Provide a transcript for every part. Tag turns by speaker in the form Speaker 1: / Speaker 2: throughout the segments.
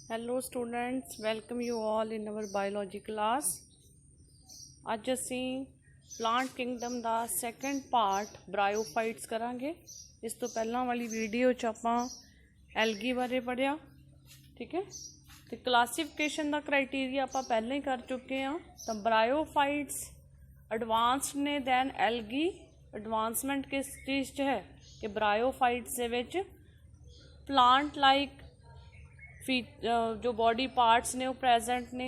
Speaker 1: Hello students, welcome you all in our biology class. अज असी plant kingdom का second part bryophytes करांगे। इस तो पहला वाली वीडियो च आपां एल्गी बारे पढ़िया, ठीक है। तो क्लासीफिकेशन का क्राइटेरिया आपां पहले ही कर चुके हैं। तो ब्रायोफाइट्स एडवांस्ड ने दैन एल्गी। एडवांसमेंट किस चीज़ च है कि bryophytes they which plant like जो बॉडी पार्ट्स ने वो प्रेजेंट ने।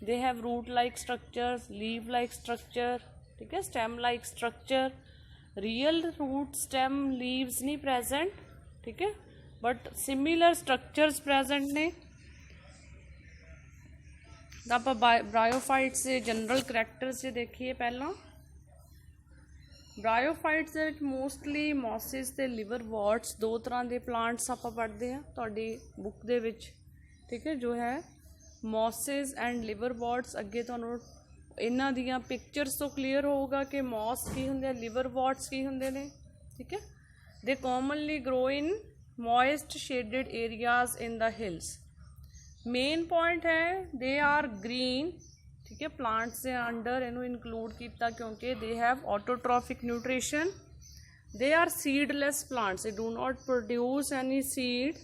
Speaker 1: They have root like structure, leaf like structure, ठीक है, stem like structure. Real root stem leaves नहीं प्रेजेंट, ठीक है, बट सिमिलर स्ट्रक्चर्स प्रेजेंट ने। आप ब्रायोफाइट्स के जनरल करैक्टर्स जो देखिए पहला। ब्रायोफाइट्स दे विच मोस्टली मॉसिस ते लिवर वॉर्ट्स दो तरह के प्लांट्स आप पढ़ते हैं तुहाडी बुक दे विच, ठीक है, जो है मॉसिस एंड लिवर वॉर्ट्स। अगे तुहानूं इन्हां दियां पिक्चर्स तो क्लीयर होगा कि मॉस की हुंदे, लिवर वॉर्ट्स की हुंदे ने, ठीक है। They commonly grow in moist shaded areas in the hills. Main point है दे आर ग्रीन, ठीक है। प्लांट्स के अंडर इनू इनकलूड किया क्योंकि they have autotrophic nutrition. They are seedless plants, they do not produce any seed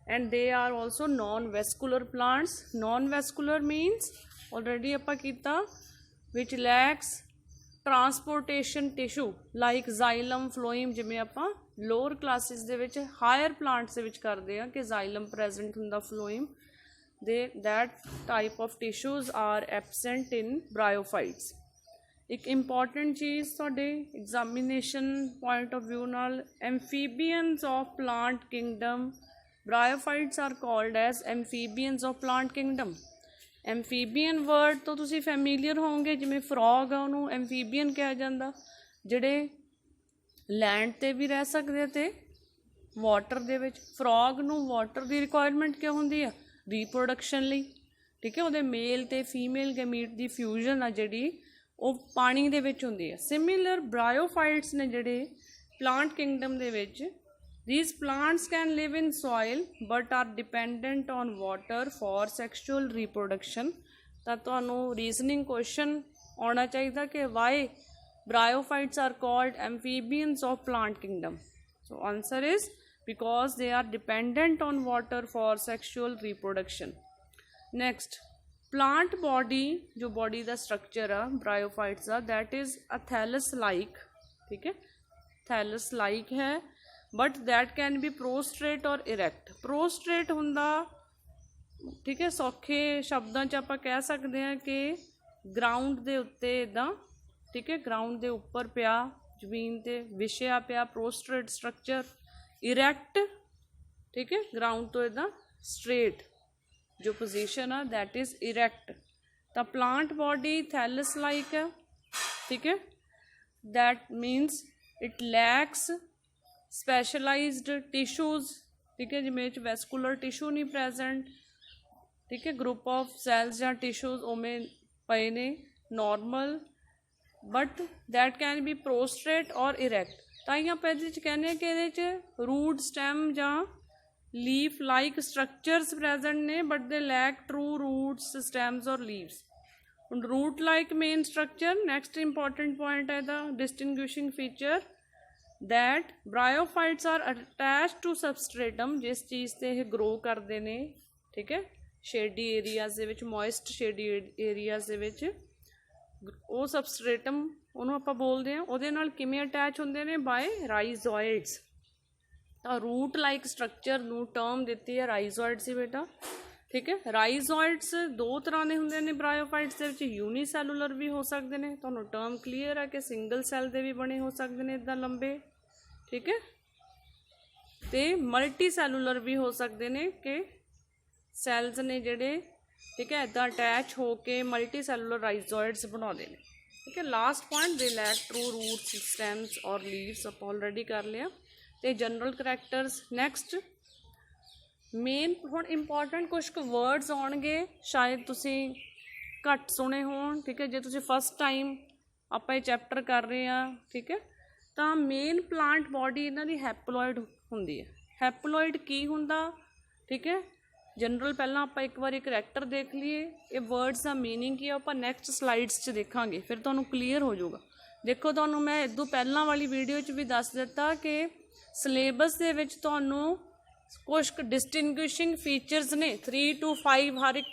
Speaker 1: and they are also non vascular plants. Non vascular means already आपां कीता which lacks transportation tissue like xylem phloem, जिमें आपां lower classes दे विच higher plants दे विच करदे हां कि जाइलम प्रेजेंट हुंदा, phloem. that type of tissues are absent in bryophytes। एक इंपॉर्टेंट चीज़ तुहाडे एग्जामिनेशन पॉइंट ऑफ व्यू नाल, amphibians of plant kingdom. Bryophytes are called as amphibians of plant kingdom. Amphibian word तो तुसी फैमिलियर होंगे, जिमें frog आ उन्होंने एम्फीबियन कहा जाता, जिहड़े लैंड ते भी रह सकते ते वाटर दे विच। फ्रॉग नूं वाटर की रिक्वायरमेंट क्यों होंदी है? रीप्रोडक्शन लई, ठीक है। वो मेल ते फीमेल गैमीट की फ्यूजन आ जिहड़ी वो पानी दे विच हुंदी है। सिमिलर ब्रायोफाइट्स ने जिहड़े plant kingdom they which, these plants can live in soil but are dependent on water for sexual reproduction। ਤਾਂ ਤੁਹਾਨੂੰ रीजनिंग क्वेश्चन आना चाहिए कि why bryophytes are called amphibians of plant kingdom। so answer is because they are dependent on water for sexual reproduction। next, plant body, जो body का structure है bryophytes का, that is a thallus like, ठीक है, thallus like है, but that can be prostrate or erect। prostrate हुंदा, ठीक है, सौखे शब्दों च आपां कह सकते हैं कि ग्राउंड दे उत्ते इदां, ठीक है, ग्राउंड दे उपर पिया, जमीन ते विछया पिया, प्रोस्ट्रेट स्ट्रक्चर। इरैक्ट, ठीक है, ग्राउंड तो इदां स्ट्रेट जो पोजीशन है that is erect. The plant body thallus like है, ठीक है, that means it lacks specialised tissues, ठीक है, जिमें वैस्कुलर टिशू नहीं प्रेजेंट, ठीक है। ग्रुप ऑफ सैल्स या टिशूज़ उमें पे ने normal, but that can be prostrate और इरैक्ट। तां आप कहने कि ये रूट स्टैम या लीफ लाइक स्ट्रक्चर्स प्रेजेंट ने, but they lack true roots stems और leaves. Root like main structure. Next important point है the distinguishing feature that bryophytes are attach to substratum, जिस चीज़ से ये ग्रो करते हैं, ठीक है, शेडी एरियाज दे विच, मॉइस्ट शेडी एरियाज दे विच, वो सबस्ट्रेटम उन्होंने आप बोलते हैं, उहदे नाल किवें अटैच होंदे ने? By rhizoids. तो रूट लाइक स्ट्रक्चर नूं टर्म दिती है राइजोइड्स ही बेटा, ठीक है। राइजोइड्स दो तरह के होंदे ने ब्रायोफाइट्स दे विच, यूनीसैलुलर भी हो सकते हैं, तुहानूं टर्म क्लीयर है कि सिंगल सैल दे भी बने हो सकते हैं इदां लंबे, ठीक है, तो मल्टी सैलुलर भी हो सकते हैं कि सैल्स ने जिहड़े, ठीक है, इदां अटैच होके मल्टी सैलुलर राइजोइड्स बनाते हैं, ठीक है। Last point, they lack true roots stems और लीव्स, आप ऑलरेडी कर लिया। तो जनरल करैक्टर्स। नैक्सट मेन हुण इंपॉर्टेंट कुछ वर्ड्स आउणगे, शायद तुसी घट सुने होण, ठीक है, जे तुसी फस्ट टाइम आपां ये चैप्टर कर रहे हैं, ठीक है। तो मेन प्लांट बॉडी इन्हां दी हैप्लोइड हुंदी है। हैप्लोइड की हुंदा, ठीक है, जनरल पहला आप एक बार करैक्टर देख लीए, ये वर्ड्स का मीनिंग की आप नैक्सट स्लाइड्स च देखांगे, फिर तुहानूं क्लीयर हो जाऊगा। देखो तुहानूं मैं इदों पहलां वाली वीडियो च भी दस दिता कि सिलेबस दे विच तुहानूं कुछ डिस्टिंग्विशिंग फीचर्स ने 3 to 5 हर एक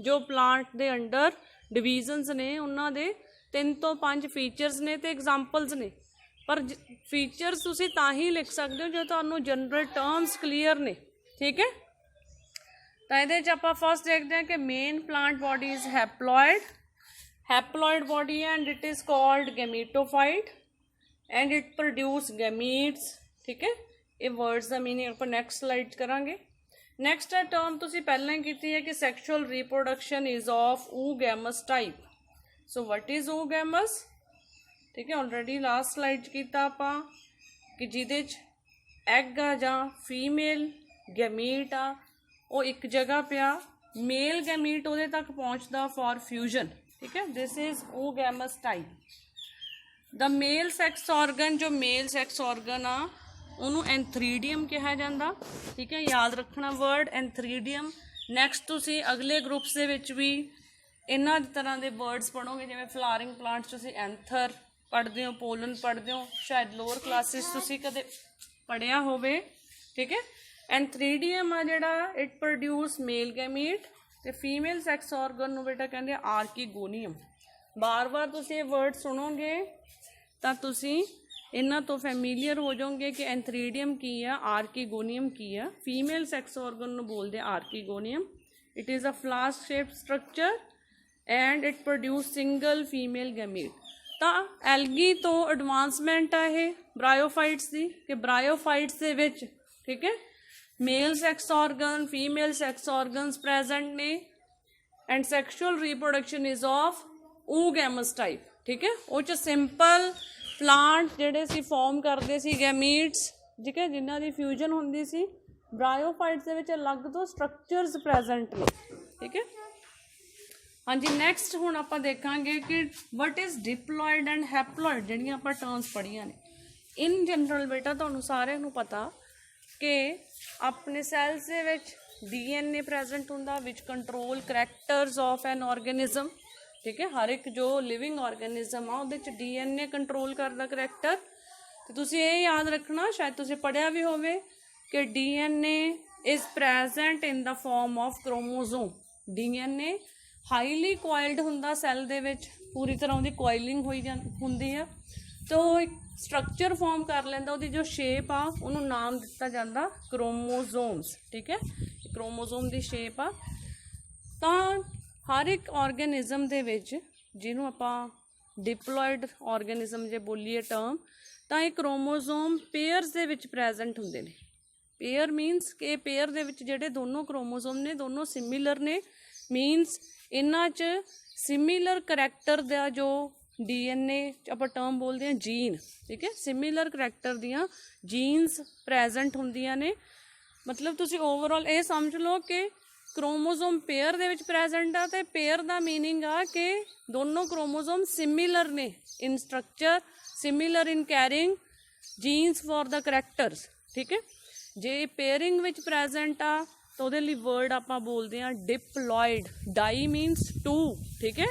Speaker 1: जो प्लांट दे अंडर डिवीजनस ने उन्हां दे 3 to 5 फीचर्स ने ते एग्जाम्पल्स ने। पर फीचर्स तुसीं तां ही लिख सकते हो जो तुहानूं जनरल टर्म्स क्लीयर ने, ठीक है। तो ये आप फस्ट देखते हैं कि main plant body is haploid body है and it is called gametophyte and it produce gametes, ठीक है। ये वर्ड्स का मीनिंग आप नैक्सट स्लाइड करांगे। नैक्सट है टर्म तुसीं पहलां ही की है कि sexual reproduction is of oogamous type. So what is oogamous, ठीक है, ऑलरेडी लास्ट स्लाइड कीता आपां कि जिहदे च एग आ जां फीमेल गैमीट आ वो एक जगह पिया, मेल गैमीट उहदे तक पहुँचदा फॉर फ्यूजन, ठीक है। This is oogamous type. The male sex organ, जो मेल सैक्स ऑर्गन आ उन्होंने एंथरीडियम कहा जाता, ठीक है, याद रखना वर्ड एंथरीडियम। नैक्सट तुसीं अगले ग्रुप्स दे विच भी इन्हां तरह के वर्ड्स पढ़ोगे, जिवें फ्लावरिंग प्लांट्स तुसीं एंथर पढ़ते हो, पोलन पढ़ते हो, शायद लोअर क्लासिस तुसीं कदे पढ़िया होवे, ठीक है। एंथरीडियम आ जिहड़ा इट प्रोड्यूस मेल गैमीट ते फीमेल सैक्स ऑर्गन नूं बेटा कहंदे आर्कीगोनियम। बार बार तुसीं ये वर्ड सुनोगे तो तुसीं इन्हां तो फैमिलीयर हो जाओगे कि एंथरीडियम की है, आर्कीगोनियम की है। फीमेल सैक्स ऑर्गन नूं बोलदे archegonium. It is a flask shape structure and it produce single female gamete. तो एल्गी तो एडवांसमेंट है ब्रायोफाइट्स की, कि ब्रायोफाइट्स दे विच, ठीक है, male sex organ female sex organs present ने and sexual reproduction is of oogamous type, ठीक है। वो सिंपल प्लांट जिहड़े सी फॉर्म करते सी गैमीट्स, ठीक है, जिन्हां दी फ्यूजन हुंदी सी। ब्रायोफाइट्स दे विच अलग तो स्ट्रक्चर्स प्रेजेंट ने, ठीक है। हाँ जी, नैक्सट हुण आपां देखांगे कि what is diploid and haploid, जिहड़ियां आपां टर्म्स पढ़ियां ने। इन जनरल बेटा तुहानूं सारिआं नूं पता कि अपने सैल्स दे विच DNA प्रेजेंट हुंदा which control characters of an organism, ठीक है। हर एक जो लिविंग ऑर्गेनिज्म आ उहदे च DNA कंट्रोल करदा करैक्टर। तो तुसीं ये याद रखना, शायद तुसीं पढ़िया भी होवे कि DNA is present in the form of chromosome. DNA highly coiled हुंदा सैल दे विच, पूरी तरह उहदी कोइलिंग होई हुंदी है, तो एक स्ट्रक्चर फॉर्म कर लैंदा, उहदी जो शेप आ उहनूं नाम दिता जांदा क्रोमोजोम्स, ठीक है। क्रोमोजोम दी शेप आ। तां हर एक ऑर्गेनिज्म दे विच जिहनूं आपां डिप्लॉयड ऑर्गेनिज्म जे बोलीए टर्म, तां इह क्रोमोजोम पेयर्स दे विच प्रेजेंट हुंदे ने। पेयर मीनस कि पेयर दे विच जिहड़े दोनों क्रोमोजोम ने दोनों सिमिलर ने, मीनस इन्हां च सिमिलर करैक्टर दा जो DNA आप टर्म बोलते हैं जीन, ठीक है, सिमिलर करैक्टर दियाँ जीन्स प्रेजेंट होंदियां ने। मतलब तुसी ओवरऑल ये समझ लो कि क्रोमोजोम पेयर दे विच प्रेजेंट आ, ते पेयर दा मीनिंग आ कि दोनों क्रोमोजोम सिमिलर ने in structure, similar in carrying genes for the characters, ठीक है। जे पेयरिंग विच प्रेजेंट आ तो उहदे लई वर्ड आपां बोलते हैं डिप्लॉयड। डाई मीनस 2, ठीक है।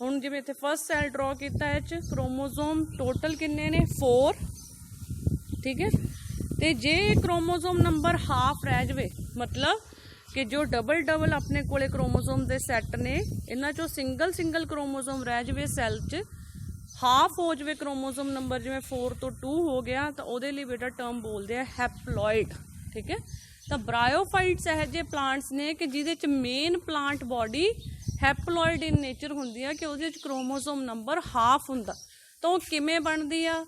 Speaker 1: हुण जिवें इत्थे फस्ट सैल ड्रॉ कीता है क्रोमोजोम टोटल किन्ने ने 4, ठीक है। तो जे क्रोमोजोम नंबर हाफ रह जाए, मतलब कि जो डबल डबल अपने कोले क्रोमोजोम के सैट ने, इन्हां चों सिंगल सिंगल क्रोमोजोम रह जाए सैल च, हाफ हो जाए क्रोमोजोम नंबर जिवें 4 तो 2 हो गया, तो उहदे लई बेटा टर्म बोलते हैं हैप्लॉइड, ठीक है। तो ब्रायोफाइट्स यह जे प्लांट्स ने कि जिहदे च main plant body haploid in nature हुंदी है, कि उहदे च क्रोमोजोम नंबर हाफ हुंदा। तो किवें बनदी आ,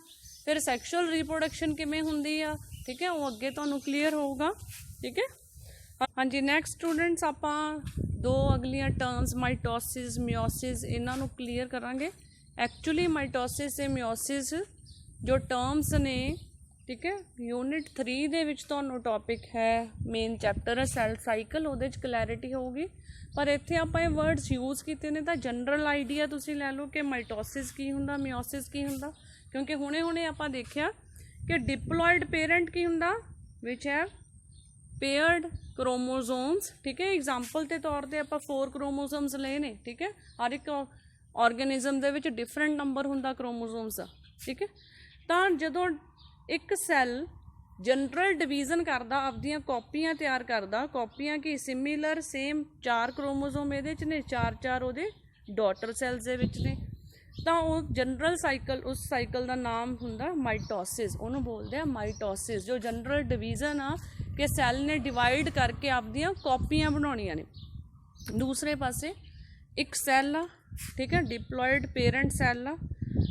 Speaker 1: फिर सैक्शुअल रिप्रोडक्शन किवें हुंदी आ, ठीक है, वो अगे तुहानूं क्लीयर होगा, ठीक है। हाँ जी, नैक्सट स्टूडेंट्स आपां दो अगलियां टर्म्स माइटोसिस मियोसिस इन्हां नूं क्लीयर करांगे। एक्चुअली माइटोसिस ते मियोसिस जो टर्म्स ने, ठीक है, यूनिट 3 दे विच तुहानूं टॉपिक है, मेन चैप्टर है सैल साइकिल, उहदे च क्लैरिटी होगी। पर इत्थे आपां ये वर्ड्स यूज़ कीते ने तां जनरल आइडिया तुसीं लै लो कि माइटोसिस की हुंदा, मियोसिस की हुंदा, क्योंकि हुणे हुणे आपां देखिया कि डिप्लॉयड पेरेंट की हुंदा विच है पेयर्ड क्रोमोसोम्स, ठीक है। एग्जाम्पल के तौर पर आप 4 क्रोमोसोम्स लए ने, ठीक है। हर एक organism they which different number हुंदा क्रोमोसोम्स का, ठीक है। तो जदों एक सैल जनरल डिवीजन करदा, आपदियां कॉपियां तैयार करदा, कॉपियां की सिमिलर सेम 4 क्रोमोसोम इहदे च ने, 4 ਉਹਦੇ डॉटर सैल्स दे विच ने, तो वो जनरल साइकिल, उस साइकिल का नाम हुंदा माइटोसिस, उन्होंने बोलते हैं माइटोसिस, जो जनरल डिवीजन आ कि सैल ने डिवाइड करके आपदियां कॉपियां बनाउणियां ने। दूसरे पासे एक सैल आ, ठीक है, डिप्लॉयड पेरेंट सैल आ,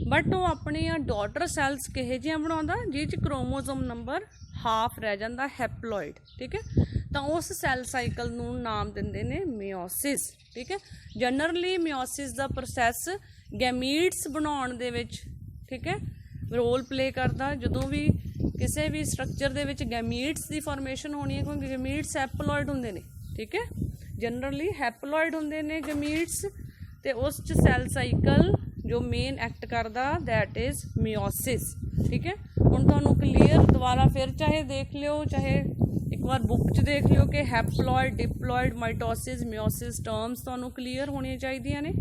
Speaker 1: बट वो अपनी डॉटर सैल्स किहे जिहियां बनाउंदा जिह च क्रोमोसोम नंबर हाफ रह जाता हैप्लॉयड, ठीक है। तो उस सैल साइकिल नूं नाम दिंदे ने मिओसिस, ठीक है। जनरली मिओसिस का प्रोसैस गैमीट्स बनाउण दे विच, ठीक है, रोल प्ले करता। जदों भी किसी भी स्ट्रक्चर दे विच गैमीट्स की फॉर्मेशन होनी है, क्योंकि गैमीट्स हैप्लॉयड हुंदे ने, ठीक है, जनरली हैप्लॉयड हुंदे ने गैमीट्स, ते उस च सैल साइकिल जो मेन एक्ट करता दैट इज़ मिओसिस, ठीक है। हुण तुहानूं क्लीयर दोबारा फिर चाहे देख लिओ, चाहे एक बार बुक च देख लिओ कि haploid, diploid, mitosis, meiosis terms तुहानूं क्लीयर होनी चाहिए ने,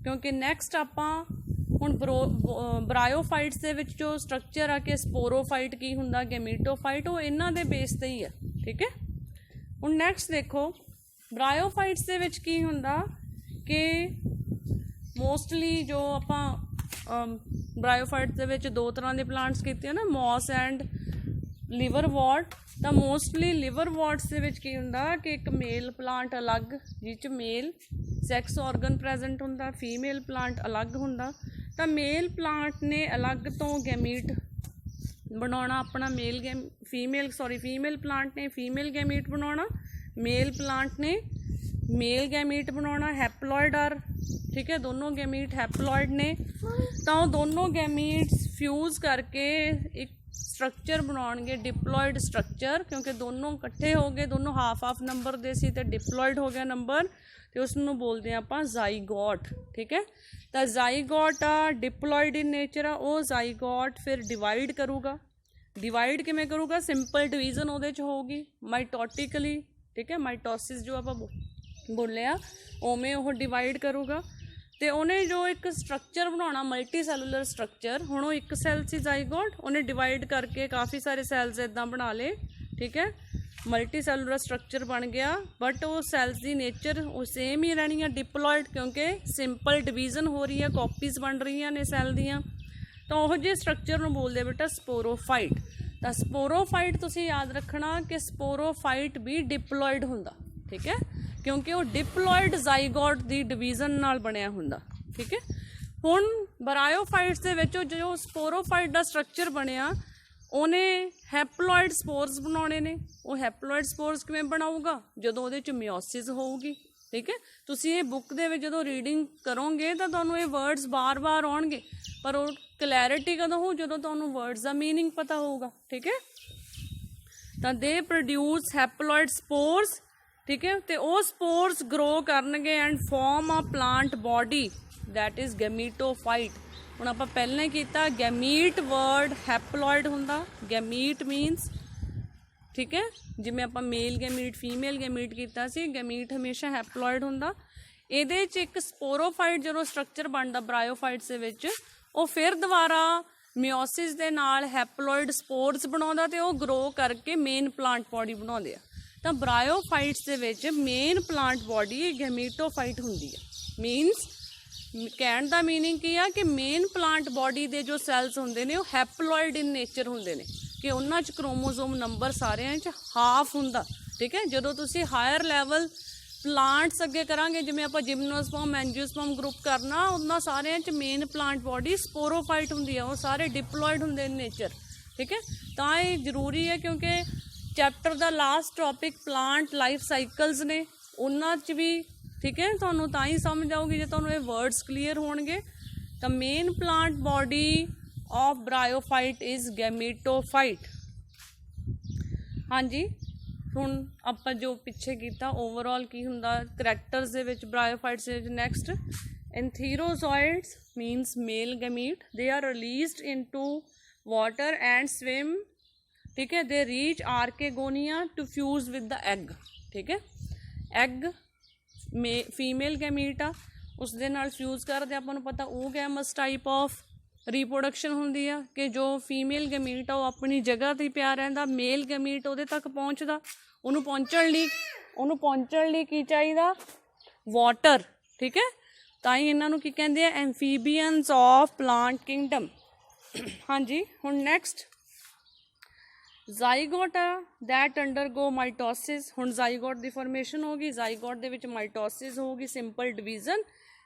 Speaker 1: क्योंकि नैक्सट आपां हुण ब्रायोफाइट्स दे विच जो स्ट्रक्चर आ कि स्पोरोफाइट की हुंदा, गैमीटोफाइट, वो इन्हां दे बेस ते ही है, ठीक है। हुण नैक्सट देखो ब्रायोफाइट्स दे विच की हुंदा कि मोस्टली जो आपां ब्रायोफाइट्स दे विच 2 तरह के प्लांट्स कीते ना, मॉस एंड लिवरवॉर्ट। तो मोस्टली लिवरवॉर्ट्स दे विच की हुंदा कि एक मेल प्लांट अलग, जिस च मेल सैक्स ऑर्गन प्रेजेंट हुंदा, फीमेल प्लांट अलग हुंदा। तो मेल प्लांट ने अलग तो गैमीट बनाउणा अपना, फीमेल प्लांट ने फीमेल गैमीट बनाउणा, मेल प्लांट ने मेल गैमीट बनाउणा, हैप्लॉयड आर, ठीक है, दोनों गैमीट हैप्लॉयड ने। तो दोनों गैमीट्स फ्यूज करके एक स्ट्रक्चर बनाउणगे, डिप्लॉयड स्ट्रक्चर, क्योंकि दोनों इकट्ठे हो गए, दोनों हाफ नंबर दे सी ते डिप्लॉयड हो गया नंबर, तो उसनूं बोलते हैं आपां जाइगोट, ठीक है। तो जाइगोट आ डिप्लॉयड इन नेचर आ, वो जाइगोट फिर डिवाइड करूगा। डिवाइड किवें करूगा? सिंपल डिवीजन उहदे च होगी माइटोटिकली, ठीक है, माइटोसिस जो आपां बोलिया उवें वो डिवाइड करूगा। तो उन्हें जो एक स्ट्रक्चर बनाना मल्टी सैलूलर स्ट्रक्चर, हुण वो एक सैल सी जाइगोट, उन्हें डिवाइड करके काफ़ी सारे सैल्स इदां बना ले, ठीक है, मल्टी सैलूलर स्ट्रक्चर बन गया। बट वो सैल्स की नेचर वो सेम ही रहनी है, डिप्लॉयड, क्योंकि सिंपल डिवीजन हो रही है, कॉपीज़ बन रही ने सैल दियाँ। तो वो जे स्ट्रक्चर में बोलते बेटा स्पोरोफाइट। तो स्पोरोफाइट तुसीं याद रखना कि स्पोरोफाइट भी डिप्लॉयड हुंदा, ठीक है, क्योंकि वो डिप्लॉयड जाइगोट की डिवीजन नाल बनया हुंदा, ठीक है। हुण ब्रायोफाइट्स दे विच जो स्पोरोफाइट का स्ट्रक्चर बनया, उन्हें हैप्लॉयड स्पोर्स बनाने ने। वो हैप्लॉयड स्पोर्स किवें बनाऊगा? जदों उहदे च मिओसिस होऊगी, ठीक है। तुसीं ये बुक दे विच जदों रीडिंग करोगे तो तुहानूं ये वर्ड्स बार बार आउणगे, पर वो क्लैरिटी कदों हो? जदों तुहानूं वर्ड्स का मीनिंग पता होगा, ठीक है। तो दे प्रोड्यूस हैप्लॉयड स्पोर्स, ठीक है, तो वो स्पोर्स ग्रो करनगे and form a plant body that is gametophyte. हुण आपां पहले कीता गैमीट वर्ड हैप्लॉयड हुंदा, गैमीट मीनस, ठीक है, जिवें आपां मेल गैमीट फीमेल गैमीट कीता सी, गैमीट हमेशा हैप्लॉयड हुंदा। इहदे च एक स्पोरोफाइट जो स्ट्रक्चर बनदा ब्रायोफाइट्स दे विच, वो फिर दोबारा मिओसिस दे नाल हैप्लॉयड स्पोर्स बनाउंदा ते वो ग्रो करके मेन प्लांट बॉडी बनाउंदे आ। तो ब्रायोफाइट्स दे विच मेन प्लांट बॉडी गैमीटोफाइट हुंदी है। मीनस कहण दा मीनिंग की आ कि मेन प्लांट बॉडी दे जो सैल्स हुंदे ने वो हैप्लॉयड इन नेचर हुंदे ने, कि उन्हां च क्रोमोसोम नंबर सारिਆਂ च हाफ हुंदा, ठीक है। जदों तुसीं हायर लैवल प्लांट्स अगे करांगे, जिवें आपां जिम्नोस्पर्म एंजियोस्पर्म ग्रुप करना, उन्हां सारिਆਂ च मेन प्लांट बॉडी स्पोरोफाइट हुंदी है, वो सारे डिप्लॉयड हुंदे इन नेचर, ठीक है। तां ये जरूरी है क्योंकि चैप्टर का last topic plant life cycles ने, उन्हां च भी, ठीक है, तुहानूं तां ही समझ आऊगी जो तुहानूं ये वर्ड्स क्लीयर होणगे। तो main plant body of bryophyte is gametophyte. हाँ जी, हुण आपां जो पिछे कीता ओवरऑल की हुंदा करैक्टर्स दे विच ब्रायोफाइट्स दे विच। Next antherozoids means male gamete, they are released into water and swim, ठीक है, they reach archegonia to fuse with the egg, ठीक है। ਐਗ ਫੀਮੇਲ ਗੈਮੀਟ ਆ, ਉਸ ਦੇ ਨਾਲ ਫਿਊਜ਼ ਕਰਦੇ ਆਪਾਂ ਨੂੰ ਪਤਾ ਉਹ ਗੈਮਸ ਟਾਈਪ ਆਫ ਰੀਪਰੋਡਕਸ਼ਨ ਹੁੰਦੀ ਆ ਕਿ ਜੋ ਫੀਮੇਲ ਗੈਮੀਟ ਆ ਉਹ ਆਪਣੀ ਜਗ੍ਹਾ 'ਤੇ ਪਿਆ ਰਹਿੰਦਾ, ਮੇਲ ਗੈਮੀਟ ਉਹਦੇ ਤੱਕ ਪਹੁੰਚਦਾ, ਉਹਨੂੰ ਪਹੁੰਚਣ ਲਈ ਕੀ ਚਾਹੀਦਾ, ਵਾਟਰ, ਠੀਕ ਹੈ। ਤਾਂ ਹੀ ਇਹਨਾਂ ਨੂੰ ਕੀ ਕਹਿੰਦੇ ਆ, ਐਮਫੀਬੀਅਨਸ ਆਫ ਪਲਾਂਟ ਕਿੰਗਡਮ। ਹਾਂਜੀ, ਹੁਣ ਨੈਕਸਟ ਜ਼ਾਈਗੋਟ ਆ ਦੈਟ ਅੰਡਰਗੋ ਮਾਈਟੋਸਿਸ। ਹੁਣ ਜ਼ਾਈਗੋਟ ਦੀ ਫੋਰਮੇਸ਼ਨ ਹੋਗੀ, ਜ਼ਾਈਗੋਟ ਦੇ ਵਿੱਚ ਮਾਈਟੋਸਿਸ ਹੋਊਗੀ, simple division,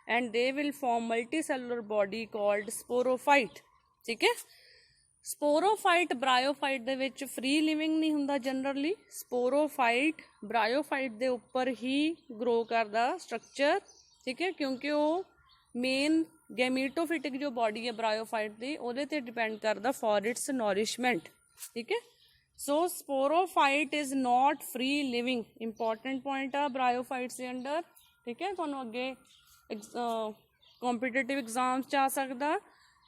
Speaker 1: and they will form multicellular body called sporophyte, ਠੀਕ ਹੈ। ਸਪੋਰੋਫਾਈਟ ਬਰਾਇਓਫਾਈਟ ਦੇ ਵਿੱਚ ਫ੍ਰੀ ਲਿਵਿੰਗ ਨਹੀਂ ਹੁੰਦਾ ਜਨਰਲੀ, ਸਪੋਰੋਫਾਈਟ ਬਰਾਇਓਫਾਈਟ ਦੇ ਉੱਪਰ ਹੀ ਗਰੋ ਕਰਦਾ ਸਟਰਕਚਰ, ਠੀਕ ਹੈ, ਕਿਉਂਕਿ ਉਹ ਮੇਨ ਗੈਮੀਟੋਫਿਟਿਕ ਜੋ ਬੋਡੀ ਹੈ ਬਰਾਇਓਫਾਈਟ ਦੀ ਉਹਦੇ 'ਤੇ ਡਿਪੈਂਡ ਕਰਦਾ ਫॉर ਇਟਸ ਨੋਰਿਸ਼ਮੈਂਟ, ਠੀਕ ਹੈ। So sporophyte is not free living, important point ਆ ਬਰਾਇਓਫਾਈਟਸ ਦੇ ਅੰਡਰ, ਠੀਕ ਹੈ। ਤੁਹਾਨੂੰ ਅੱਗੇ ਕੰਪੀਟੀਟਿਵ ਐਗਜ਼ਾਮਸ 'ਚ ਆ ਸਕਦਾ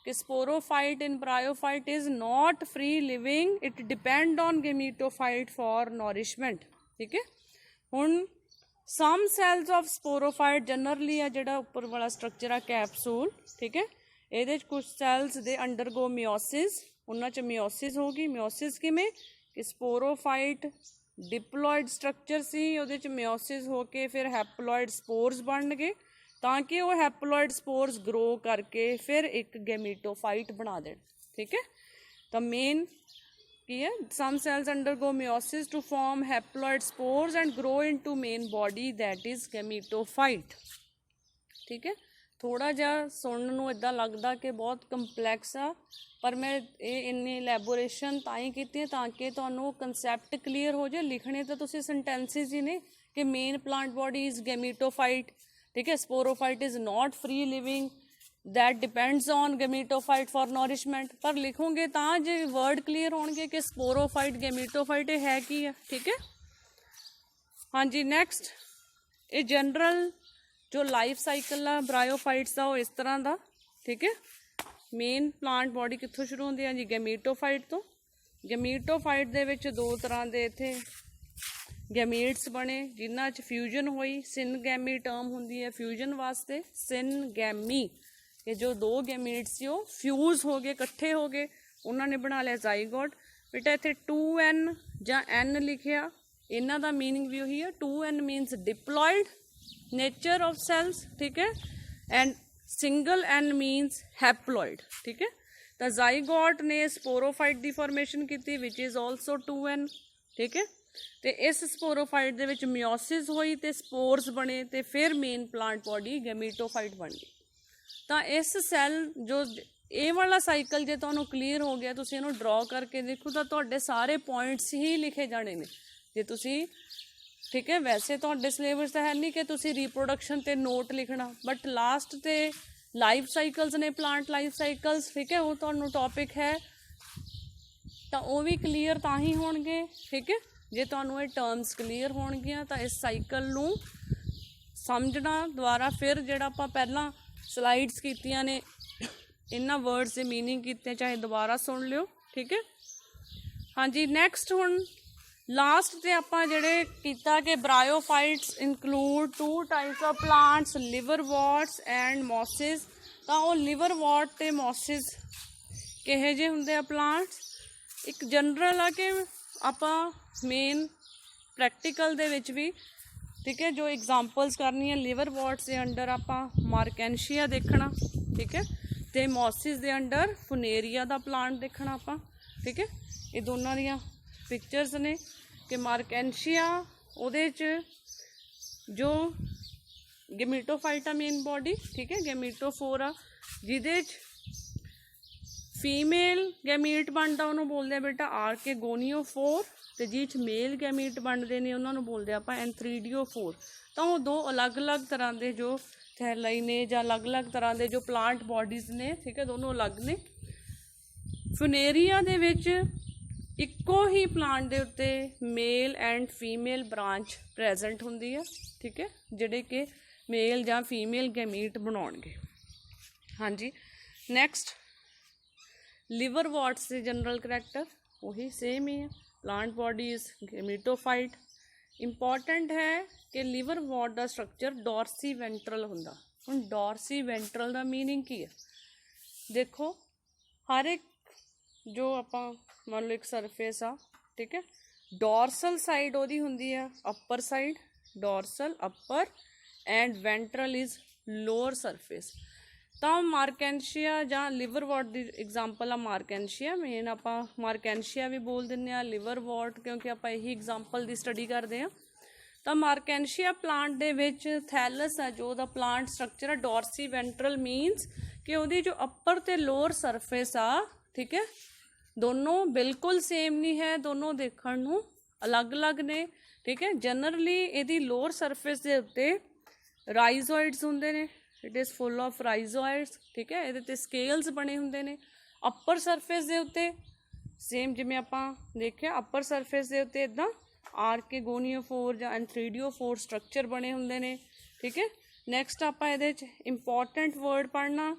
Speaker 1: ਕਿ sporophyte in bryophyte is not free living, it depend on gametophyte for nourishment, ਠੀਕ ਹੈ। ਹੁਣ some cells of sporophyte generally ਆ ਜਿਹੜਾ ਉੱਪਰ ਵਾਲਾ ਸਟਰਕਚਰ ਆ ਕੈਪਸੂਲ, ਠੀਕ ਹੈ, ਇਹਦੇ 'ਚ ਕੁਛ ਸੈਲਸ ਦੇ ਅੰਡਰਗੋ ਮਿਓਸਿਸ, ਉਹਨਾਂ 'ਚ ਮਿਓਸਿਸ ਹੋਗੀ। ਮਿਓਸਿਸ ਕਿਵੇਂ ਕਿ ਸਪੋਰੋਫਾਈਟ ਡਿਪਲੋਇਡ ਸਟਰਕਚਰ ਸੀ, ਉਹਦੇ 'ਚ ਮਿਓਸਿਸ ਹੋ ਕੇ ਫਿਰ ਹੈਪਲੋਇਡ ਸਪੋਰਸ ਬਣਨਗੇ ਤਾਂ ਕਿ ਉਹ ਹੈਪਲੋਇਡ ਸਪੋਰਸ ਗਰੋ ਕਰਕੇ ਫਿਰ ਇੱਕ ਗੈਮੀਟੋਫਾਈਟ ਬਣਾ ਦੇਣ, ਠੀਕ ਹੈ। ਤਾਂ ਮੇਨ ਕੀ ਹੈ, some cells undergo meiosis to form haploid spores and grow into main body that is gametophyte, ਠੀਕ ਹੈ। ਥੋੜ੍ਹਾ ਜਿਹਾ ਸੁਣਨ ਨੂੰ ਇੱਦਾਂ ਲੱਗਦਾ ਕਿ ਬਹੁਤ ਕੰਪਲੈਕਸ ਆ, ਪਰ ਮੈਂ ਇਹ ਇੰਨੀ ਇਲੈਬੋਰੇਸ਼ਨ ਤਾਂ ਹੀ ਕੀਤੀ ਹੈ ਤਾਂ ਕਿ ਤੁਹਾਨੂੰ ਕੰਸੈਪਟ ਕਲੀਅਰ ਹੋ ਜਾਏ। ਲਿਖਣੇ ਤਾਂ ਤੁਸੀਂ ਸੈਂਟੈਂਸਿਸ ਹੀ ਨੇ ਕਿ ਮੇਨ ਪਲਾਂਟ ਬੋਡੀ ਇਜ਼ ਗੈਮੀਟੋਫਾਈਟ, ठीक है, sporophyte is not free living that depends on gametophyte for nourishment, पर लिखोगे तो जो वर्ड क्लीयर होंगे कि स्पोरोफाइट गैमीटोफाइट है की है, ठीक है। हाँ जी, नैक्सट ये जनरल जो लाइफ साइकिल आ ब्रायोफाइट्स का वो इस तरह का, ठीक है। मेन प्लांट बॉडी कितों शुरू होंदी है जी, गैमीटोफाइट तो। गैमीटोफाइट दे विच दो तरह के इत्थे गैमीट्स बने जिन्हां च फ्यूजन हुई, सिनगैमी टर्म होंदी है फ्यूजन वास्ते, सिनगैमी, ये जो दो गैमीट्स सी वो फ्यूज हो गए, इकट्ठे हो गए, उन्होंने बना लिया जाइगोट। बेटा इत्थे 2n जां n लिखिया, इन्हां दा मीनिंग भी वही है, 2n means diploid nature of cells, ठीक है, and single n means haploid, ठीक है। तो जाइगोट ने स्पोरोफाइट की फॉर्मेशन की विच इज़ ऑल्सो 2n, ठीक है। तो इस स्पोरोफाइट दे विच मियोसिस हुई तो स्पोर्स बने तो फिर मेन प्लांट बॉडी गैमीटोफाइट बन गई। तो इस सैल जो ये वाला साइकिल जो तुहानूं क्लीयर हो गया, तुसीं इहनूं ड्रॉ करके देखो तो तुहाडे सारे पॉइंट्स ही लिखे जाने ने जे तुसीं, ठीक है। वैसे तुहाडे सिलेबस तो है नहीं कि तुसीं रिप्रोडक्शन ते नोट लिखना, बट लास्ट ते लाइफ साइकल्स ने, प्लांट लाइफ साइकल्स, ठीक है, वो तुहानूं टॉपिक है तो वो भी क्लीयर तां ही होणगे, ठीक है। जे तुहानूं ये टर्म्स क्लीयर होणगियां तो इस साइकिल नूं समझना द्वारा, फिर जिहड़ा आपां पहलां स्लाइड्स कीतियां ने इन्हां वर्ड्स दे मीनिंग कीते चाहे दोबारा सुन लिओ, ठीक है। हाँ जी, नैक्सट हुण लास्ट ते आपां जिहड़े कीता कि bryophytes include 2 types of plants, liverworts and mosses. तो वो लिवरवॉर्ट ते मॉसिस किहे जे हुंदे आ प्लांट्स, एक जनरल आ कि आपां मेन प्रैक्टिकल दे विच भी, ठीक है, जो एग्जाम्पल्स करनी है लिवरवॉर्ट्स के अंडर आपां मार्केंशिया देखना, ठीक है, तो मॉसिस के अंडर फुनेरिया का प्लांट देखना आपां, ठीक है। ये दोनों दियां पिक्चर्स ने कि मार्केंशिया उहदे च जो गैमीटोफाइट आ मेन बॉडी, ठीक है, गैमीटोफोरा जिहदे फीमेल गैमीट बनता उन्होंने बोलते हैं बेटा आर्केगोनियोफोर, तो जिस मेल गैमीट बनते हैं उन्होंने बोलते आपां एंथ्रीडियोफोर। तो वो दो अलग अलग तरह के जो थैलाई ने ਜਾਂ अलग अलग तरह के जो प्लांट बॉडीज़ ने, ठीक है, दोनों अलग ने। फुनेरिया दे विच इक्को ही प्लांट के उत्ते male and female branch present होंदी है, ठीक है, जिहड़े कि मेल ਜਾਂ फीमेल गैमीट बनाउणगे। हाँ जी, नैक्सट लिवरवॉर्ट्स के जनरल करैक्टर वही सेम ही है, plant body is gametophyte important ਹੈ ਕਿ ਲਿਵਰ ਵॉर्ड ਦਾ ਸਟਰਕਚਰ ਡੋਰਸੀ ਵੈਂਟਰਲ ਹੁੰਦਾ। ਹੁਣ ਡੋਰਸੀ ਵੈਂਟਰਲ ਦਾ ਮੀਨਿੰਗ ਕੀ ਹੈ? ਦੇਖੋ ਹਰ ਇੱਕ ਜੋ ਆਪਾਂ ਮੰਨ ਲਓ ਇੱਕ ਸਰਫੇਸ ਆ, ਠੀਕ ਹੈ, ਡੋਰਸਲ ਸਾਈਡ ਉਹਦੀ ਹੁੰਦੀ ਆ upper side, dorsal upper, and ventral is lower surface. ਤਾਂ ਮਾਰਕੈਂਸ਼ੀਆ ਜਾਂ ਲਿਵਰ ਵॉर्ड ਦੀ ਐਗਜ਼ਾਮਪਲ ਆ ਮਾਰਕੈਂਸ਼ੀਆ, ਮੇਨ ਆਪਾਂ ਮਾਰਕੈਂਸ਼ੀਆ ਵੀ ਬੋਲ ਦਿੰਦੇ ਆ, ਲਿਵਰ ਵॉर्ड ਕਿਉਂਕਿ ਆਪਾਂ ਇਹੀ ਐਗਜ਼ਾਮਪਲ ਦੀ ਸਟੱਡੀ ਕਰਦੇ ਹਾਂ। ਤਾਂ ਮਾਰਕੈਂਸ਼ੀਆ ਪਲਾਂਟ ਦੇ ਵਿੱਚ ਥੈਲਸ ਆ ਜੋ ਉਹਦਾ ਪਲਾਂਟ ਸਟਰਕਚਰ ਆ ਡੋਰਸੀ ਵੈਂਟਰਲ ਮੀਨਸ ਕਿ ਉਹਦੀ ਜੋ ਅਪਰ ਤੇ ਲੋਅਰ ਸਰਫੇਸ ਆ, ਠੀਕ ਹੈ, ਦੋਨੋਂ ਬਿਲਕੁਲ ਸੇਮ ਨਹੀਂ ਹੈ, ਦੋਨੋਂ ਦੇਖਣ ਨੂੰ ਅਲੱਗ-ਅਲੱਗ ਨੇ, ਠੀਕ ਹੈ। ਜਨਰਲੀ ਇਹਦੀ ਲੋਅਰ ਸਰਫੇਸ ਦੇ ਉੱਤੇ ਰਾਈਜ਼ੋਇਡਸ ਹੁੰਦੇ ਨੇ, ਇਟ ਇਜ਼ ਫੁੱਲ ਆਫ ਰਾਈਜ਼ੋਇਡਸ, ਠੀਕ ਹੈ, ਇਹਦੇ ਤੇ ਸਕੇਲਸ ਬਣੇ ਹੁੰਦੇ ਨੇ। ਅਪਰ ਸਰਫੇਸ ਦੇ ਉੱਤੇ ਸੇਮ ਜਿਵੇਂ ਆਪਾਂ ਦੇਖਿਆ, ਅਪਰ ਸਰਫੇਸ ਦੇ ਉੱਤੇ ਇੱਦਾਂ ਆਰਕੇਗੋਨੀਓਫੋਰ ਜਾਂ ਐਂਥਰੀਡੀਓਫੋਰ ਸਟਰਕਚਰ ਬਣੇ ਹੁੰਦੇ ਨੇ, ਠੀਕ ਹੈ। ਨੈਕਸਟ ਆਪਾਂ ਇਹਦੇ 'ਚ ਇੰਪੋਰਟੈਂਟ ਵਰਡ ਪੜ੍ਹਨਾ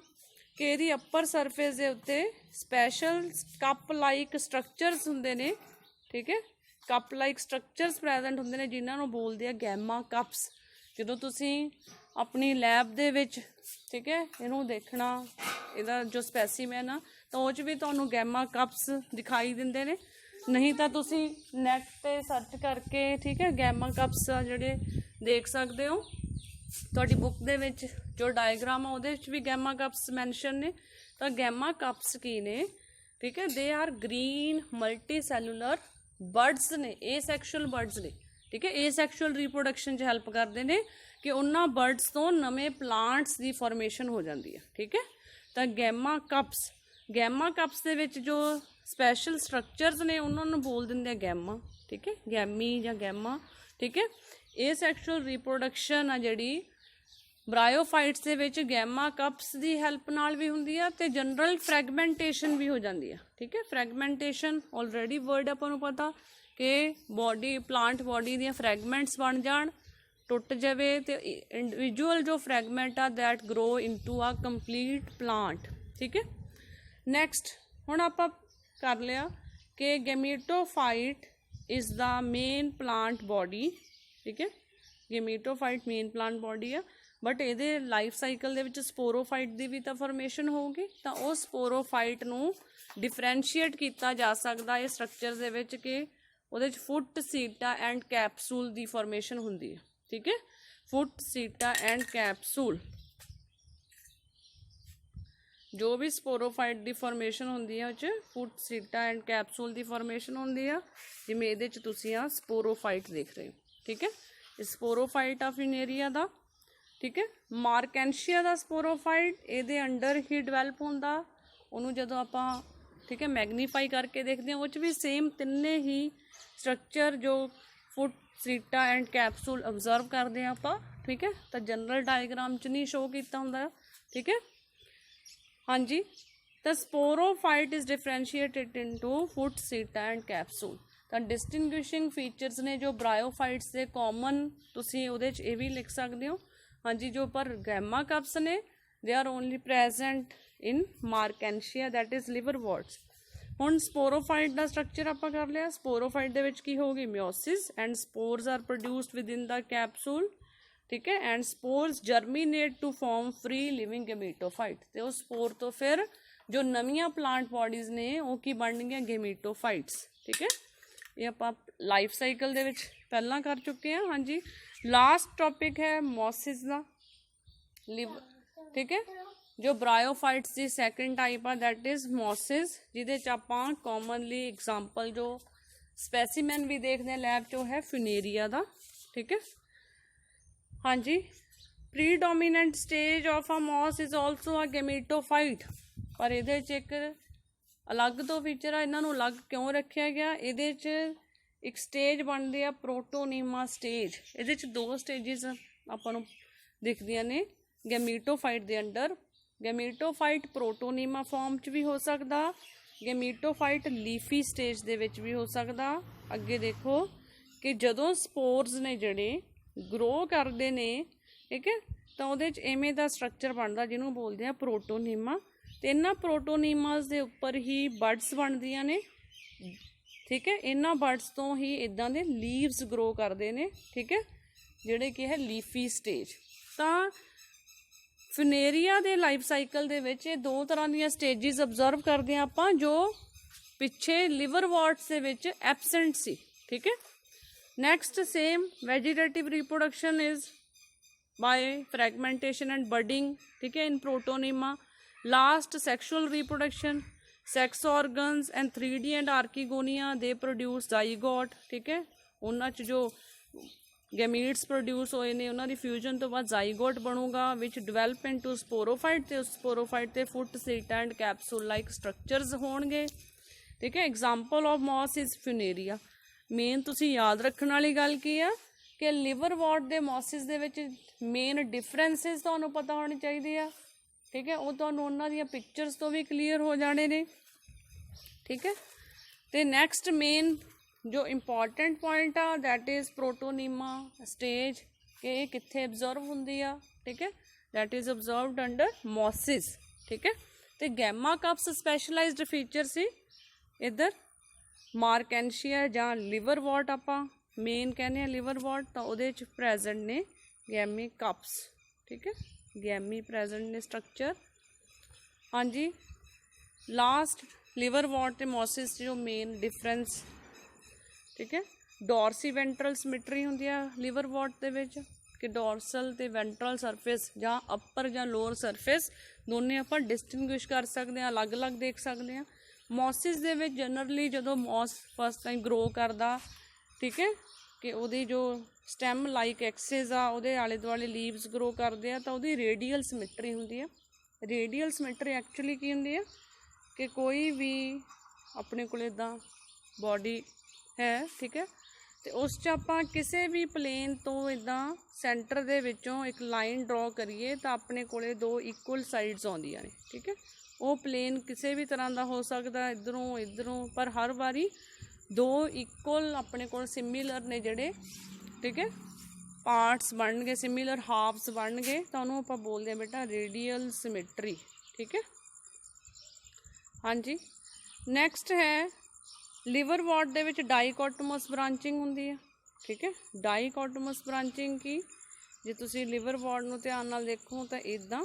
Speaker 1: ਕਿ ਇਹਦੀ ਅਪਰ ਸਰਫੇਸ ਦੇ ਉੱਤੇ ਸਪੈਸ਼ਲ ਕੱਪ ਲਾਈਕ ਸਟਰਕਚਰਸ ਹੁੰਦੇ ਨੇ, ਠੀਕ ਹੈ, ਕੱਪ ਲਾਈਕ ਸਟਰਕਚਰਸ ਪ੍ਰੈਜ਼ੈਂਟ ਹੁੰਦੇ ਨੇ ਜਿਨ੍ਹਾਂ ਨੂੰ ਬੋਲਦੇ ਆ ਗੈਮਾ ਕੱਪਸ। ਜਦੋਂ ਤੁਸੀਂ ਆਪਣੀ ਲੈਬ ਦੇ ਵਿੱਚ, ਠੀਕ ਹੈ, ਇਹਨੂੰ ਦੇਖਣਾ, ਇਹਦਾ ਜੋ ਸਪੈਸੀਮੈਨ ਆ ਤਾਂ ਉਹ 'ਚ ਵੀ ਤੁਹਾਨੂੰ ਗੈਮਾ ਕੱਪਸ ਦਿਖਾਈ ਦਿੰਦੇ ਨੇ। ਨਹੀਂ ਤਾਂ ਤੁਸੀਂ ਨੈਟ 'ਤੇ ਸਰਚ ਕਰਕੇ, ਠੀਕ ਹੈ, ਗੈਮਾ ਕੱਪਸ ਆ ਜਿਹੜੇ ਦੇਖ ਸਕਦੇ ਹੋ। ਤੁਹਾਡੀ ਬੁੱਕ ਦੇ ਵਿੱਚ ਜੋ ਡਾਇਗਰਾਮ ਆ ਉਹਦੇ ਵਿੱਚ ਵੀ ਗੈਮਾ ਕੱਪਸ ਮੈਂਸ਼ਨ ਨੇ। ਤਾਂ ਗੈਮਾ ਕੱਪਸ ਕੀ ਨੇ, ਠੀਕ ਹੈ, they are green multi cellular birds ਨੇ, ਏਸੈਕਸ਼ੁਅਲ ਬਰਡਸ ਨੇ, ਠੀਕ ਹੈ, ਏਸੈਕਸ਼ੁਅਲ ਰੀਪਰੋਡਕਸ਼ਨ 'ਚ ਹੈਲਪ ਕਰਦੇ ਨੇ ਕਿ ਉਹਨਾਂ ਬਰਡਸ ਤੋਂ ਨਵੇਂ ਪਲਾਂਟਸ ਦੀ ਫੋਰਮੇਸ਼ਨ ਹੋ ਜਾਂਦੀ ਹੈ, ਠੀਕ ਹੈ। ਤਾਂ ਗੈਮਾ ਕੱਪਸ ਦੇ ਵਿੱਚ ਜੋ ਸਪੈਸ਼ਲ ਸਟਰਕਚਰਸ ਨੇ ਉਹਨਾਂ ਨੂੰ ਬੋਲ ਦਿੰਦੇ ਆ ਗੈਮਾ, ਠੀਕ ਹੈ, ਗੈਮੀ ਜਾਂ ਗੈਮਾ, ਠੀਕ ਹੈ। ਏਸੈਕਸ਼ੁਅਲ ਰੀਪਰੋਡਕਸ਼ਨ ਆ ਜਿਹੜੀ ਬ੍ਰਾਇਓਫਾਈਟਸ ਦੇ ਵਿੱਚ ਗੈਮਾ ਕੱਪਸ ਦੀ ਹੈਲਪ ਨਾਲ ਵੀ ਹੁੰਦੀ ਆ ਤੇ ਜਨਰਲ ਫਰੈਗਮੈਂਟੇਸ਼ਨ ਵੀ ਹੋ ਜਾਂਦੀ ਆ, ਠੀਕ ਹੈ। ਫਰੈਗਮੈਂਟੇਸ਼ਨ ਆਲਰੇਡੀ ਵਰਡ ਆਪਾਂ ਨੂੰ ਪਤਾ ਕਿ ਬੋਡੀ, ਪਲਾਂਟ ਬੋਡੀ ਦੀਆਂ ਫਰੈਗਮੈਂਟਸ ਬਣ ਜਾਣ, ਟੁੱਟ ਜਾਵੇ ਤੇ ਇੰਡੀਵਿਜੂਅਲ ਜੋ ਫਰੈਗਮੈਂਟ ਆ that grow into a complete plant, ਠੀਕ ਹੈ। ਨੈਕਸਟ ਹੁਣ ਆਪਾਂ ਕਰ ਲਿਆ ਕਿ gametophyte is the main plant body, ਠੀਕ ਹੈ, ਗੈਮੀਟੋਫਾਈਟ ਮੇਨ ਪਲਾਂਟ ਬੋਡੀ ਆ, ਬਟ ਇਹਦੇ ਲਾਈਫ ਸਾਈਕਲ ਦੇ ਵਿੱਚ ਸਪੋਰੋਫਾਈਟ ਦੀ ਵੀ ਤਾਂ ਫੋਰਮੇਸ਼ਨ ਹੋਊਗੀ। ਤਾਂ ਉਹ ਸਪੋਰੋਫਾਈਟ ਨੂੰ ਡਿਫਰੈਂਸ਼ੀਏਟ ਕੀਤਾ ਜਾ ਸਕਦਾ ਇਹ ਸਟਰਕਚਰ ਦੇ ਵਿੱਚ ਕਿ ਉਹਦੇ 'ਚ ਫੁੱਟ, seta and capsule the formation ਹੁੰਦੀ ਹੈ, ਠੀਕ ਹੈ, ਫੁੱਟ, ਸੀਟਾ ਐਂਡ ਕੈਪਸੂਲ। ਜੋ ਵੀ ਸਪੋਰੋਫਾਈਟ ਦੀ ਫੋਰਮੇਸ਼ਨ ਹੁੰਦੀ ਹੈ ਉਹ 'ਚ ਫੁੱਟ, seta and capsule the formation ਹੁੰਦੀ ਆ, ਜਿਵੇਂ ਇਹਦੇ 'ਚ ਤੁਸੀਂ ਆ ਸਪੋਰੋਫਾਈਟ ਦੇਖ ਰਹੇ ਹੋ, ਠੀਕ ਹੈ, ਇਹ ਸਪੋਰੋਫਾਈਟ ਆ ਫਿਨੇਰੀਆ ਦਾ, ਠੀਕ ਹੈ। ਮਾਰਕੈਂਸ਼ੀਆ ਦਾ ਸਪੋਰੋਫਾਈਟ ਇਹਦੇ ਅੰਡਰ ਹੀ ਡਿਵੈਲਪ ਹੁੰਦਾ, ਉਹਨੂੰ ਜਦੋਂ ਆਪਾਂ, ਠੀਕ ਹੈ, ਮੈਗਨੀਫਾਈ ਕਰਕੇ ਦੇਖਦੇ ਹਾਂ ਉਹ 'ਚ ਵੀ ਸੇਮ ਤਿੰਨੇ ਹੀ ਸਟਰਕਚਰ ਜੋ ਫੁੱਟ, ਸੀਟਾ ਐਂਡ ਕੈਪਸੂਲ ਅਬਜ਼ਰਵ ਕਰਦੇ ਹਾਂ ਆਪਾਂ, ਠੀਕ ਹੈ। ਤਾਂ ਜਨਰਲ ਡਾਇਗਰਾਮ 'ਚ ਨਹੀਂ ਸ਼ੋ ਕੀਤਾ ਹੁੰਦਾ, ਠੀਕ ਹੈ, ਹਾਂਜੀ। ਤਾਂ sporophyte is differentiated into foot, seta and capsule. ਤਾਂ ਡਿਸਟਿੰਗੁਇਸ਼ਿੰਗ ਫੀਚਰਸ ਨੇ ਜੋ ਬ੍ਰਾਇਓਫਾਈਟਸ ਦੇ ਕਾਮਨ, ਤੁਸੀਂ ਉਹਦੇ 'ਚ ਇਹ ਵੀ ਲਿਖ ਸਕਦੇ ਹੋ, ਹਾਂਜੀ, ਜੋ ਪਰ ਗੈਮਾ ਕੱਪਸ ਨੇ they are only present in Marchantia that is liverworts. ਹੁਣ ਸਪੋਰੋਫਾਈਟ ਦਾ ਸਟਰਕਚਰ ਆਪਾਂ ਕਰ ਲਿਆ। ਸਪੋਰੋਫਾਈਟ ਦੇ ਵਿੱਚ ਕੀ ਹੋਊਗੀ? Meiosis and spores are produced within the capsule, ਠੀਕ ਹੈ, and spores germinate to form free living gametophyte. ਤੇ ਉਹ ਸਪੋਰ ਤੋਂ ਫਿਰ ਜੋ ਨਵੀਆਂ ਪਲਾਂਟ ਬੋਡੀਜ਼ ਨੇ ਉਹ ਕੀ ਬਣਨਗੀਆਂ? ਗੈਮੀਟੋਫਾਈਟਸ, ਠੀਕ ਹੈ। ਇਹ ਆਪਾਂ ਲਾਈਫ ਸਾਈਕਲ ਦੇ ਵਿੱਚ ਪਹਿਲਾਂ ਕਰ ਚੁੱਕੇ ਹਾਂ, ਹਾਂਜੀ। ਲਾਸਟ ਟੌਪਿਕ ਹੈ ਮੋਸਿਸ ਦਾ, ਠੀਕ ਹੈ, ਜੋ ਬ੍ਰਾਇਓਫਾਈਟਸ ਦੀ ਸੈਕਿੰਡ ਟਾਈਪ ਆ ਦੈਟ ਇਜ਼ ਮੋਸਿਸ, ਜਿਹਦੇ 'ਚ ਆਪਾਂ ਕਾਮਨਲੀ ਐਗਜ਼ਾਮਪਲ ਜੋ ਸਪੈਸੀਮੈਨ ਵੀ ਦੇਖਦੇ ਹਾਂ ਲੈਬ 'ਚ ਉਹ ਹੈ ਫਿਨੇਰੀਆ ਦਾ, ਠੀਕ ਹੈ, ਹਾਂਜੀ। Predominant stage of a moss is also a gametophyte, ਪਰ ਇਹਦੇ 'ਚ ਇੱਕ ਅਲੱਗ ਤੋਂ ਫੀਚਰ ਆ, ਇਹਨਾਂ ਨੂੰ ਅਲੱਗ ਕਿਉਂ ਰੱਖਿਆ ਗਿਆ? ਇਹਦੇ 'ਚ ਇੱਕ ਸਟੇਜ ਬਣਦੀ ਆ ਪ੍ਰੋਟੋਨੀਮਾ ਸਟੇਜ। ਇਹਦੇ 'ਚ ਦੋ ਸਟੇਜਿਸ ਆਪਾਂ ਨੂੰ ਦਿਖਦੀਆਂ ਨੇ ਗੈਮੀਟੋਫਾਈਟ ਦੇ ਅੰਡਰ। ਗੈਮੀਟੋਫਾਈਟ ਪ੍ਰੋਟੋਨੀਮਾ ਫਾਰਮ 'ਚ ਵੀ ਹੋ ਸਕਦਾ, ਗੈਮੀਟੋਫਾਈਟ ਲੀਫੀ ਸਟੇਜ ਦੇ ਵਿੱਚ ਵੀ ਹੋ ਸਕਦਾ। ਅੱਗੇ ਦੇਖੋ ਕਿ ਜਦੋਂ ਸਪੋਰਸ ਨੇ ਜਿਹੜੇ ਗਰੋ ਕਰਦੇ ਨੇ, ਠੀਕ ਹੈ, ਤਾਂ ਉਹਦੇ 'ਚ ਇਵੇਂ ਦਾ ਸਟਰਕਚਰ ਬਣਦਾ ਜਿਹਨੂੰ ਬੋਲਦੇ ਆ ਪ੍ਰੋਟੋਨੀਮਾ। ਅਤੇ ਇਹਨਾਂ ਪ੍ਰੋਟੋਨੀਮਾਸ ਦੇ ਉੱਪਰ ਹੀ ਬਡਸ ਬਣਦੀਆਂ ਨੇ, ठीक है। इन्हां बर्ड्स तो ही इदां दे लीव्स ग्रो करते हैं, ठीक है, जिहड़े कि है लीफी स्टेज। तां फिनेरिया दे लाइफ साइकिल दे विच ये दो तरह दी स्टेजिस ऑब्जर्व करते हैं आपां, जो पिछे लिवरवॉर्ट्स दे विच एबसेंट सी, ठीक है। Next same vegetative reproduction is by fragmentation and budding, ठीक है, in protonema. Last sexual reproduction, sex organs and 3D and archegonia they produce zygote, ठीक है। उन्हां च जो गैमीट्स प्रोड्यूस होए ने उन्हां दी फ्यूजन तो बाद जाइगोट बनूगा विच डिवेलप इनटू स्पोरोफाइट, ते स्पोरोफाइट ते foot seta and capsule like structures होणगे, ठीक है। Example of moss is Funaria. Main तुसी याद रखने वाली गल की आ कि लिवरवॉर्ट दे मॉसिस दे विच मेन डिफरेंसिस तुहानूं पता होनी चाहिए आ, ठीक है। वो तुहानूं उन्हां दीयां पिक्चर्स तो भी क्लीयर हो जाने ने, ठीक है। तो नैक्सट मेन जो इंपॉर्टेंट पॉइंट आ दैट इज़ प्रोटोनीमा स्टेज, कि ये कित्थे ऑब्जर्व हुंदी आ, ठीक है, that is observed under mosses, ठीक है। तो गैमा कप्स स्पैशलाइज्ड फीचर सी इधर मार्केंशिया जां लिवरवॉर्ट आपां मेन कहने हैं लिवरवॉर्ट, तो उहदे च प्रेजेंट ने गैमी कप्स, ठीक है, गैमी प्रेजेंट ने स्ट्रक्चर। हाँ जी, लास्ट लिवरवॉर्ट ते मॉसिस जो मेन डिफरेंस, ठीक है, डॉर्सी वेंट्रल सिमिट्री होंदी है लिवरवॉर्ट दे विच कि डॉर्सल ते वेंट्रल सरफेस जां अपर जां लोअर सरफेस दोने आपां डिस्टिंग्विश कर सकते हैं, अलग अलग देख सकते हैं। मॉसिस दे विच जनरली जदों मॉस फस्ट टाइम ग्रो करदा, ठीक है, कि उहदी जो स्टैम लाइक एक्सिस आ उहदे आले दुआले लीव्स ग्रो करते हैं, तो उहदी रेडियल सिमिट्री होंदी है। रेडियल सिमिट्री एक्चुअली की होंदी है कि कोई भी अपने कोल इदां बॉडी है, ठीक है, तो उस च आपां किसी भी प्लेन तो इदां सेंटर दे विचों एक लाइन ड्रॉ करिए तो अपने कोले दो इक्वल साइड्स आउंदियां ने, ठीक है। वो प्लेन किसी भी तरह का हो सकता इधरों इधरों, पर हर बारी दो इक्वल अपने कोल सिमिलर ने जिहड़े, ठीक है, पार्ट्स बन गए, सिमिलर हाफ्स बन गए, तो उन्होंने आपां बोलते हैं बेटा रेडियल सिमिट्री, ठीक है। हाँ जी, नैक्सट है लिवरवॉर्ट दे विच डाइकोटोमस ब्रांचिंग होंदी है, ठीक है। डाइकोटोमस ब्रांचिंग की जे तुसी लिवरवॉर्ट नूं ध्यान नाल देखो तो इदां,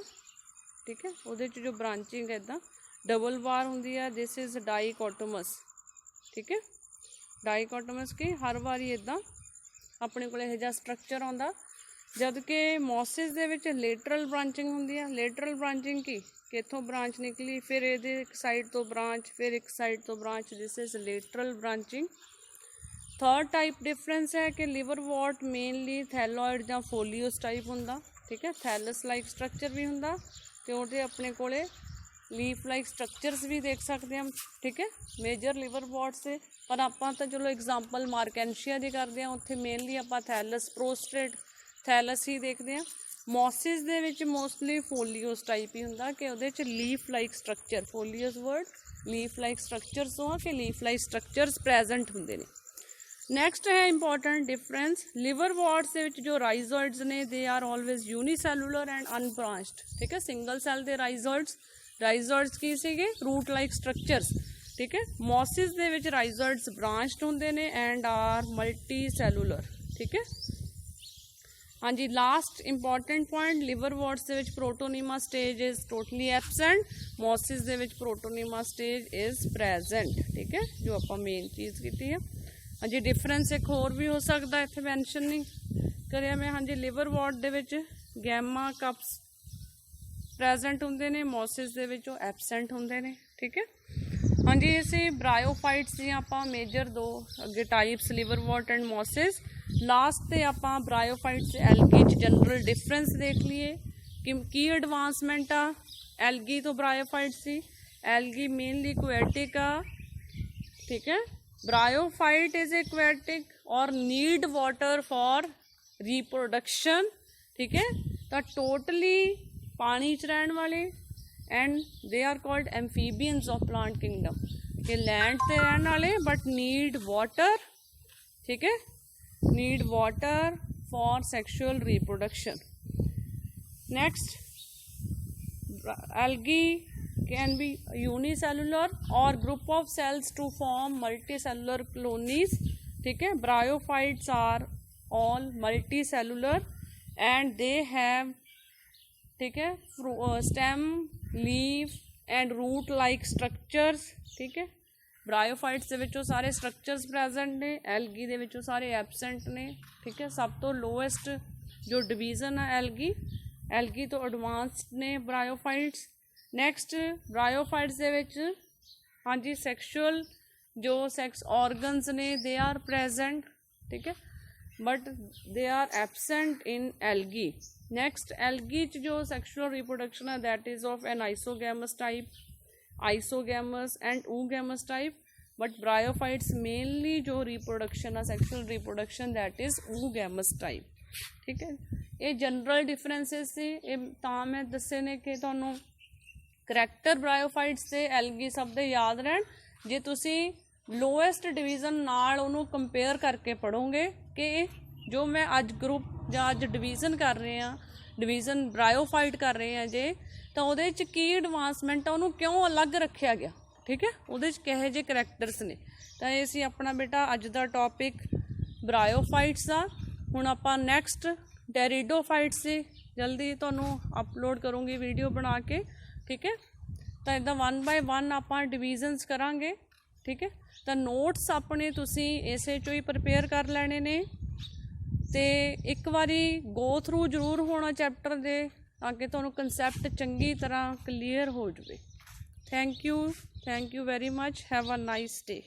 Speaker 1: ठीक है, उहदे च जो ब्रांचिंग इदां डबल बार होंदी है, दिस इज डाइकोटोमस, ठीक है। डाइकोटोमस की हर बारी इदां अपने कोल इहो जिहा स्ट्रक्चर आउंदा, जबकि मॉसिस दे विच लेटरल ब्रांचिंग होंदी है। लेटरल ब्रांचिंग की कि इत्थों ब्रांच निकली, फिर ये एक साइड तो ब्रांच, फिर एक साइड तो branch, this is lateral branching. Third type difference है कि लिवरवॉर्ट मेनली थैलॉइड जां फोलियोस टाइप होंदा, ठीक है, थैलस लाइक स्ट्रक्चर भी होंदा, तो उहदे अपने कोले लीफ लाइक स्ट्रक्चर्स भी देख सकते हैं, ठीक है, मेजर लिवरवॉर्ट से। पर आपां तो चलो एग्जाम्पल मार्केंशिया दी करते हैं, उत्थे मेनली आपां थैलस प्रोस्ट्रेट थैलस ही देखते हैं। मॉसिस दे विच मोस्टली फोलियोस टाइप ही होंदा कि उहदे च leaf like structure, foliose word leaf like structures तो कि लीफ लाइक स्ट्रक्चर्स प्रेजेंट होंदे ने। नैक्सट है इंपॉर्टेंट डिफरेंस, लिवरवॉर्ट्स दे विच जो राइजोइड्स ने they are always unicellular and unbranched, ठीक है, सिंगल सैल दे राइजोइड्स की सीगे रूट लाइक स्ट्रक्चर्स, ठीक है। मॉसिस दे विच राइजोइड्स ब्रांच्ड होंदे ने एंड आर मल्टी सैलुलर, ठीक है। हाँ जी, लास्ट इंपॉर्टेंट पॉइंट, लिवरवॉर्ट्स दे विच protonema stage is totally absent, mosses दे विच प्रोटोनीमा स्टेज इज प्रेजेंट, ठीक है, जो आपां मेन चीज़ की है। हाँ जी, डिफरेंस एक होर भी हो सकता इत्थे मैंशन नहीं करिया मैं। हाँ जी, लिवरवॉर्ट दे विच गैमा कप्स प्रेजेंट होंदे ने, मॉसिस दे विच एबसेंट होंदे ने, ठीक है। हाँ जी, इसे ब्रायोफाइट्स दी आपां मेजर दो अगे types liverwort and mosses. Last ते आपां ब्रायोफाइट्स एल्गी च जनरल डिफरेंस देख लिए कि की एडवांसमेंट आ एल्गी तो ब्रायोफाइट्स सी। एल्गी मेनली एक्वेटिक आ, ठीक है, ब्रायोफाइट इज एक्वेटिक और नीड वाटर फॉर रिप्रोडक्शन, ठीक है, तो टोटली पानी च रहने वाले and they are called amphibians of plant kingdom, के लैंड ते रहने वाले बट नीड वाटर, ठीक है, need water for sexual reproduction. Next algae can be unicellular or group of cells to form multicellular colonies, ठीक है. Bryophytes are all multicellular and they have, ठीक है, stem, leaf and root like structures, ठीक है. ਬਰਾਇਓਫਾਈਟਸ ਦੇ ਵਿੱਚੋਂ ਸਾਰੇ structures present ਨੇ, ਐਲਗੀ ਦੇ ਵਿੱਚੋਂ ਸਾਰੇ ਐਬਸੈਂਟ ਨੇ, ਠੀਕ ਹੈ. ਸਭ ਤੋਂ ਲੋਐਸਟ ਜੋ ਡਿਵੀਜ਼ਨ ਆ ਐਲਗੀ ਤੋਂ ਐਡਵਾਂਸਡ ਨੇ ਬਰਾਇਓਫਾਈਟਸ. ਨੈਕਸਟ ਬਰਾਇਓਫਾਈਟਸ ਦੇ ਵਿੱਚ ਹਾਂਜੀ ਸੈਕਸ਼ੂਅਲ ਜੋ ਸੈਕਸ ਔਰਗਨਸ ਨੇ ਦੇ ਆਰ ਪ੍ਰੈਜ਼ੈਂਟ, ਠੀਕ ਹੈ, but they are absent in algae. Next algae 'ਚ ਜੋ ਸੈਕਸ਼ੂਅਲ ਰਿਪਰੋਡਕਸ਼ਨ ਹੈ that is of an isogamous type, isogamous and oogamous type, but bryophytes mainly जो रिप्रोडक्शन है sexual reproduction that is oogamous type, ठीक है. ये जनरल डिफरेंसिस से ਤਾਂ मैं दसे ने कि ਤੁਹਾਨੂੰ ਕਰੈਕਟਰ ਬਰਾਇਓਫਾइट्स ਤੇ ਐਲਗੀ ਸਭ ਦੇ ਯਾਦ ਰਹਿਣ. ਜੇ ਤੁਸੀਂ ਲੋਐਸਟ ਡਿਵੀਜ਼ਨ ਨਾਲ ਉਹਨੂੰ ਕੰਪੇਅਰ ਕਰਕੇ ਪੜੋਗੇ ਕਿ ਜੋ ਮੈਂ ਅੱਜ ਗਰੁੱਪ ਜਾਂ ਅੱਜ ਡਿਵੀਜ਼ਨ ਕਰ ਰਹੇ ਹਾਂ, ਡਿਵੀਜ਼ਨ ਬਰਾਇਓਫਾइट ਕਰ ਰਹੇ ਹਾਂ ਜੇ, ਤਾਂ ਉਹਦੇ 'ਚ ਕੀ ਐਡਵਾਂਸਮੈਂਟ ਆ, ਉਹਨੂੰ ਕਿਉਂ ਅਲੱਗ ਰੱਖਿਆ ਗਿਆ, ਠੀਕ ਹੈ, ਉਹਦੇ 'ਚ ਕਿਹੋ ਜਿਹੇ ਕਰੈਕਟਰਸ ਨੇ. ਤਾਂ ਇਹ ਸੀ ਆਪਣਾ ਬੇਟਾ ਅੱਜ ਦਾ ਟੌਪਿਕ ਬਰਾਇਓਫਾइट्स ਦਾ. ਹੁਣ ਆਪਾਂ ਨੈਕਸਟ ਟੈਰੀਡੋਫਾइट्स ਦੀ ਜਲਦੀ ਤੁਹਾਨੂੰ ਅਪਲੋਡ ਕਰੂੰਗੀ ਵੀਡੀਓ ਬਣਾ ਕੇ, ਠੀਕ ਹੈ. ਤਾਂ ਇੱਦਾਂ 1 ਬਾਏ 1 ਆਪਾਂ ਡਿਵੀਜ਼ਨਸ ਕਰਾਂਗੇ, ਠੀਕ ਹੈ. ਤਾਂ ਨੋਟਸ ਆਪਣੇ ਤੁਸੀਂ ਇਸੇ 'ਚੋਂ ਹੀ ਪ੍ਰਪੇਅਰ ਕਰ ਲੈਣੇ ਨੇ ਅਤੇ ਇੱਕ ਵਾਰੀ ਗੋ ਥਰੂ ਜ਼ਰੂਰ ਹੋਣਾ ਚੈਪਟਰ ਦੇ ਤਾਂ ਕਿ ਤੁਹਾਨੂੰ ਕੰਸੈਪਟ ਚੰਗੀ ਤਰ੍ਹਾਂ ਕਲੀਅਰ ਹੋ ਜਾਵੇ. Thank you very much. Have a nice day.